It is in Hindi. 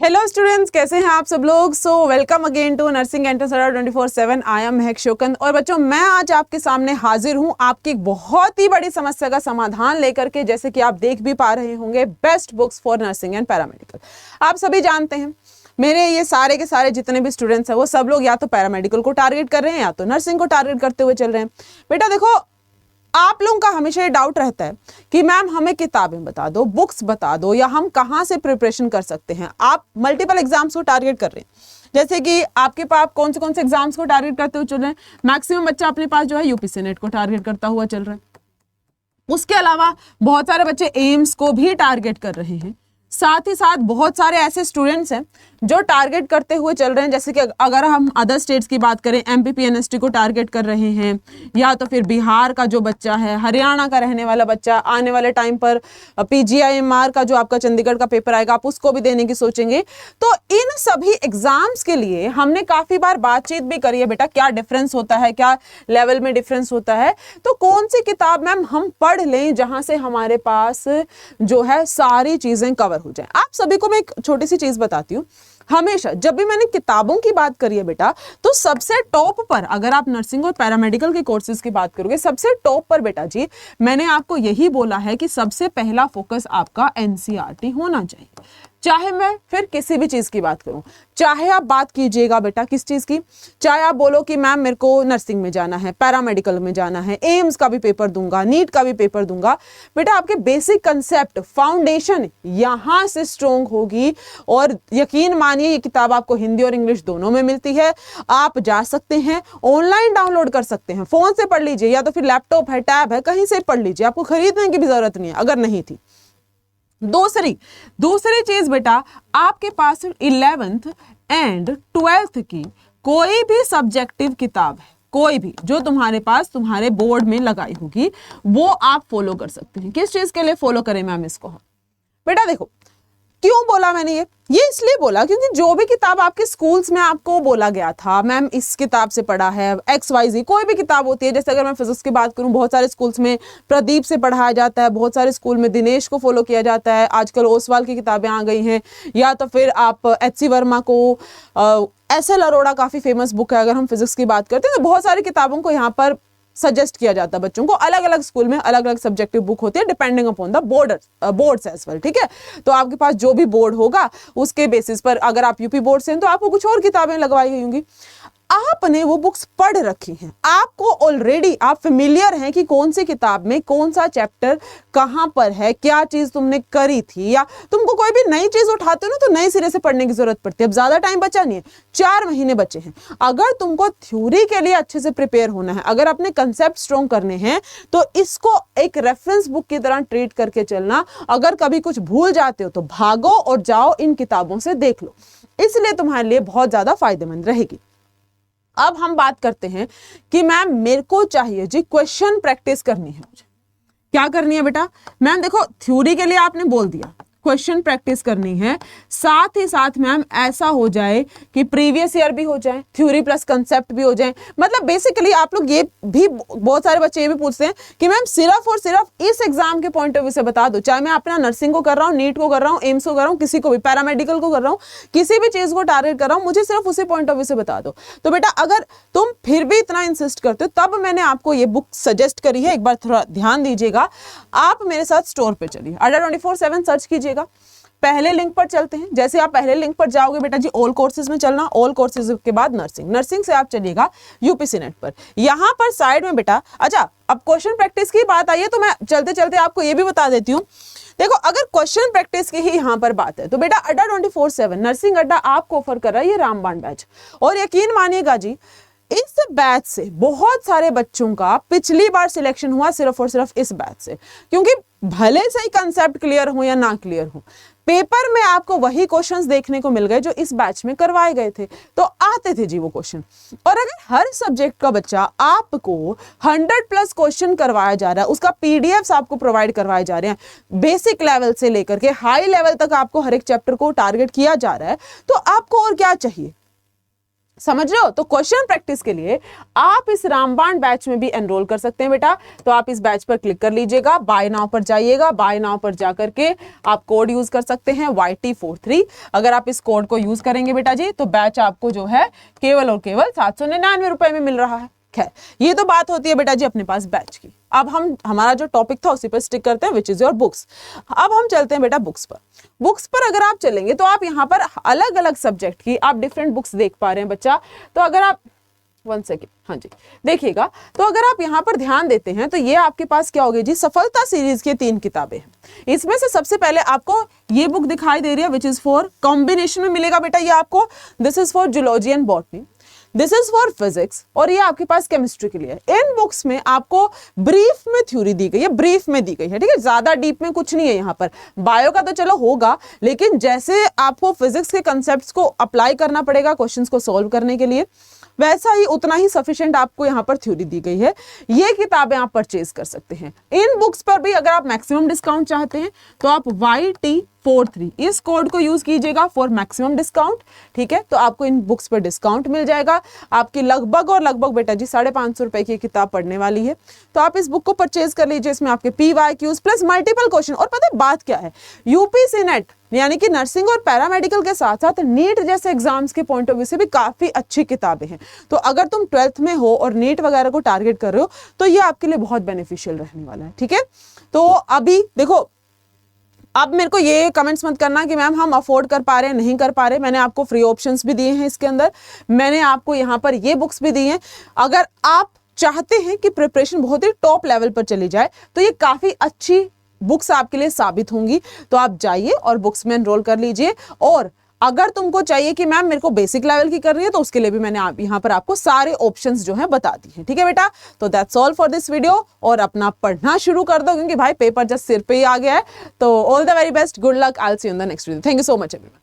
हेलो स्टूडेंट्स, कैसे हैं आप सब लोग। So welcome again to nursing entrance 24/7। I am Mahak Shokand. और बच्चों, मैं आज आपके सामने हाजिर हूं आपकी एक बहुत ही बड़ी समस्या का समाधान लेकर के। जैसे कि आप देख भी पा रहे होंगे, best books for nursing and paramedical. आप सभी जानते हैं मेरे ये सारे के सारे जितने भी स्टूडेंट्स हैं वो सब लोग या तो पैरामेडिकल को टारगेट कर रहे हैं या तो नर्सिंग को टारगेट करते हुए चल रहे हैं। बेटा देखो, आप लोगों का हमेशा ये डाउट रहता है कि मैम हमें किताबें बता दो, बुक्स बता दो, या हम कहाँ से प्रिपरेशन कर सकते हैं। आप मल्टीपल एग्जाम्स को टारगेट कर रहे हैं। जैसे कि आपके पास कौन से एग्जाम्स को टारगेट करते हुए चल रहे हैं। मैक्सिमम बच्चा अपने पास जो है यूपीसी नेट को टारगेट करता हुआ चल रहा है। उसके अलावा बहुत सारे बच्चे एम्स को भी टारगेट कर रहे हैं। साथ ही साथ बहुत सारे ऐसे स्टूडेंट्स हैं जो टारगेट करते हुए चल रहे हैं। जैसे कि अगर हम अदर स्टेट्स की बात करें, एमपीपीएनएसटी को टारगेट कर रहे हैं, या तो फिर बिहार का जो बच्चा है, हरियाणा का रहने वाला बच्चा आने वाले टाइम पर पीजीआईएमआर का जो आपका चंडीगढ़ का पेपर आएगा आप उसको भी देने की सोचेंगे। तो इन सभी एग्जाम्स के लिए हमने काफी बार बातचीत भी करी है बेटा, क्या डिफरेंस होता है, क्या लेवल में डिफरेंस होता है। तो कौन सी किताब मैम हम पढ़ लें जहां से हमारे पास जो है सारी चीजें कवर हो जाए। आप सभी को मैं एक छोटी सी चीज बताती हूँ। हमेशा जब भी मैंने किताबों की बात करी है बेटा, तो सबसे टॉप पर, अगर आप नर्सिंग और पैरामेडिकल के कोर्सेज की बात करोगे, सबसे टॉप पर बेटा जी मैंने आपको यही बोला है कि सबसे पहला फोकस आपका एनसीईआरटी होना चाहिए। चाहे मैं फिर किसी भी चीज की बात करूं, चाहे आप बात कीजिएगा बेटा किस चीज की, चाहे आप बोलो कि मैम मेरे को नर्सिंग में जाना है, पैरामेडिकल में जाना है, एम्स का भी पेपर दूंगा, नीट का भी पेपर दूंगा। बेटा आपके बेसिक कंसेप्ट, फाउंडेशन यहां से स्ट्रोंग होगी। और यकीन मानिए ये किताब आपको हिंदी और इंग्लिश दोनों में मिलती है। आप जा सकते हैं, ऑनलाइन डाउनलोड कर सकते हैं, फोन से पढ़ लीजिए या तो फिर लैपटॉप है, टैब है, कहीं से पढ़ लीजिए। आपको खरीदने की भी जरूरत नहीं है अगर नहीं थी। दूसरी चीज बेटा, आपके पास 11th एंड 12th की कोई भी सब्जेक्टिव किताब है, कोई भी जो तुम्हारे पास तुम्हारे बोर्ड में लगाई होगी, वो आप फॉलो कर सकते हैं। किस चीज के लिए फॉलो करें मैम इसको? बेटा देखो, क्यों बोला मैंने ये इसलिए बोला क्योंकि जो भी किताब आपके स्कूल्स में आपको बोला गया था, मैम इस किताब से पढ़ा है, XYZ कोई भी किताब होती है। जैसे अगर मैं फिजिक्स की बात करूं, बहुत सारे स्कूल्स में प्रदीप से पढ़ाया जाता है, बहुत सारे स्कूल में दिनेश को फॉलो किया जाता है। आजकल ओसवाल की किताबें आ गई हैं, या तो फिर आप HC वर्मा को, SL अरोड़ा काफी फेमस बुक है अगर हम फिजिक्स की बात करते हैं। तो बहुत सारी किताबों को यहाँ पर सजेस्ट किया जाता है बच्चों को। अलग अलग स्कूल में अलग अलग सब्जेक्टिव बुक होती है, depending upon the boards as well. ठीक है, तो आपके पास जो भी बोर्ड होगा उसके बेसिस पर, अगर आप यूपी बोर्ड से हैं तो आपको कुछ और किताबें लगवाई गई होंगी। आपने वो बुक्स पढ़ रखी हैं, आपको ऑलरेडी आप फेमिलियर हैं कि कौन सी किताब में कौन सा चैप्टर कहां पर है, क्या चीज तुमने करी थी। या तुमको कोई भी नई चीज उठाते हो ना तो नए सिरे से पढ़ने की जरूरत पड़ती है। अब ज्यादा टाइम बचा नहीं है, 4 महीने बचे हैं। अगर तुमको थ्योरी के लिए अच्छे से प्रिपेयर होना है, अगर अपने कंसेप्ट स्ट्रॉन्ग करने हैं, तो इसको एक रेफरेंस बुक की तरह ट्रीट करके चलना। अगर कभी कुछ भूल जाते हो तो भागो और जाओ इन किताबों से देख लो, इसलिए तुम्हारे लिए बहुत ज्यादा फायदेमंद रहेगी। अब हम बात करते हैं कि मैम मेरे को चाहिए जी क्वेश्चन प्रैक्टिस करनी है। मुझे क्या करनी है बेटा? मैम देखो, थ्योरी के लिए आपने बोल दिया, क्वेश्चन प्रैक्टिस करनी है। साथ ही साथ मैम ऐसा हो जाए कि प्रीवियस ईयर भी हो जाए, थ्योरी प्लस कंसेप्ट भी हो जाए। मतलब बेसिकली आप लोग ये भी, बहुत सारे बच्चे ये भी पूछते हैं कि मैम सिर्फ और सिर्फ इस एग्जाम के पॉइंट ऑफ व्यू से बता दो, चाहे मैं अपना नर्सिंग को कर रहा हूँ, नीट को कर रहा हूँ, एम्स को कर रहा हूँ, किसी को भी, पैरामेडिकल को कर रहा हूँ, किसी भी चीज को टारगेट कर रहा हूँ, मुझे सिर्फ उसी पॉइंट ऑफ व्यू से बता दो। तो बेटा अगर तुम फिर भी इतना इंसिस्ट करते हो, तब मैंने आपको ये बुक सजेस्ट करी है। एक बार थोड़ा ध्यान दीजिएगा, आप मेरे साथ स्टोर पे चलिए, अड्डा 24/7 सर्च कीजिएगा। पहले लिंक पर चलते हैं। जैसे आप पहले लिंक पर जाओगे बेटा जी, ऑल कोर्सेज में चलना, ऑल कोर्सेज के बाद नर्सिंग से आप चलिएगा यूपीसी नेट पर। यहां पर साइड में बेटा, अच्छा अब क्वेश्चन प्रैक्टिस की बात आई है तो मैं चलते चलते आपको ये भी बता देती हूँ। देखो, अगर क्वेश्चन प्रैक्टिस की ही यहां पर बात है तो बेटा अड्डा 24/7 नर्सिंग अड्डा आपको ऑफर कर रहा है ये रामबाण बैच। और यकीन मानिएगा जी, इस बैच से बहुत सारे बच्चों का पिछली बार सिलेक्शन हुआ सिर्फ और सिर्फ इस बैच से। क्योंकि भले से ही कंसेप्ट क्लियर हो या ना क्लियर हो, पेपर में आपको वही क्वेश्चंस देखने को मिल गए जो इस बैच में करवाए गए थे, तो आते थे जी वो क्वेश्चन। और अगर हर सब्जेक्ट का बच्चा आपको 100+ क्वेश्चन करवाया जा रहा है, उसका पीडीएफ्स आपको प्रोवाइड करवाए जा रहे हैं, बेसिक लेवल से लेकर के हाई लेवल तक आपको हर एक चैप्टर को टारगेट किया जा रहा है, तो आपको और क्या चाहिए? समझ रहे हो? तो क्वेश्चन प्रैक्टिस के लिए आप इस रामबाण बैच में भी एनरोल कर सकते हैं बेटा। तो आप इस बैच पर क्लिक कर लीजिएगा, बाय नाउ पर जाइएगा, बाय नाउ पर जाकर के आप कोड यूज कर सकते हैं YT43। अगर आप इस कोड को यूज करेंगे बेटा जी तो बैच आपको जो है केवल और केवल 799 रुपए में मिल रहा है। खैर, ये तो बात होती है बेटा जी अपने पास बैच की। अब हम हमारा जो टॉपिक था उसी पर स्टिक करते हैं, विच इज योर बुक्स। अब हम चलते हैं बेटा बुक्स पर। बुक्स पर अगर आप चलेंगे तो आप यहाँ पर अलग अलग सब्जेक्ट की आप डिफरेंट बुक्स देख पा रहे हैं बच्चा। तो अगर आप 1 सेकेंड, हाँ जी देखिएगा, तो अगर आप यहाँ पर ध्यान देते हैं तो ये आपके पास क्या होगी जी, सफलता सीरीज की 3 किताबें हैं। इसमें से सबसे पहले आपको ये बुक दिखाई दे रही है विच इज फॉर कॉम्बिनेशन में मिलेगा बेटा ये आपको, this is for zoology and botany, this is for physics, और ये आपके पास केमिस्ट्री के लिए है। इन बुक्स में आपको ब्रीफ में थ्योरी दी गई है, ब्रीफ में दी गई है, ठीक है, ज्यादा डीप में कुछ नहीं है यहाँ पर। बायो का तो चलो होगा, लेकिन जैसे आपको फिजिक्स के कंसेप्ट्स को अप्लाई करना पड़ेगा क्वेश्चंस को सॉल्व करने के लिए, वैसा ही उतना ही सफिशिएंट आपको यहाँ पर थ्योरी दी गई है। ये किताबें आप परचेज कर सकते हैं। इन बुक्स पर भी अगर आप मैक्सिमम डिस्काउंट चाहते हैं तो आप YT43 इस कोड को यूज कीजिएगा फॉर मैक्सिमम डिस्काउंट, ठीक है। तो आपको इन बुक्स पर डिस्काउंट मिल जाएगा। आपकी लगभग और लगभग बेटा जी 550 रुपए की किताब पढ़ने वाली है। तो आप इस बुक को परचेज कर लीजिए। इसमें आपके PYQs प्लस मल्टीपल क्वेश्चन, और पता है बात क्या है, UPC नेट यानी कि नर्सिंग और पैरामेडिकल के साथ साथ नीट जैसे एग्जाम्स के पॉइंट ऑफ व्यू से भी काफी अच्छी किताबें हैं। तो अगर तुम 12th में हो और नीट वगैरह को टारगेट कर रहे हो तो ये आपके लिए बहुत बेनिफिशियल रहने वाला है, ठीक है। तो अभी देखो, अब मेरे को ये कमेंट्स मत करना कि मैम हम अफोर्ड कर पा रहे हैं नहीं कर पा रहे। मैंने आपको फ्री ऑप्शंस भी दिए हैं इसके अंदर, मैंने आपको यहाँ पर ये बुक्स भी दी हैं। अगर आप चाहते हैं कि प्रिपरेशन बहुत ही टॉप लेवल पर चली जाए तो ये काफी अच्छी बुक्स आपके लिए साबित होंगी। तो आप जाइए और बुक्स में एनरोल कर लीजिए। और अगर तुमको चाहिए कि मैम मेरे को बेसिक लेवल की करनी है तो उसके लिए भी मैंने यहाँ पर आपको सारे ऑप्शंस जो हैं बता दी हैं, ठीक है बेटा। तो that's all for this video, और अपना पढ़ना शुरू कर दो क्योंकि भाई पेपर जस्ट सिर पे ही आ गया है। तो all the very best, good luck, I will see you in the next video. Thank you so much everyone.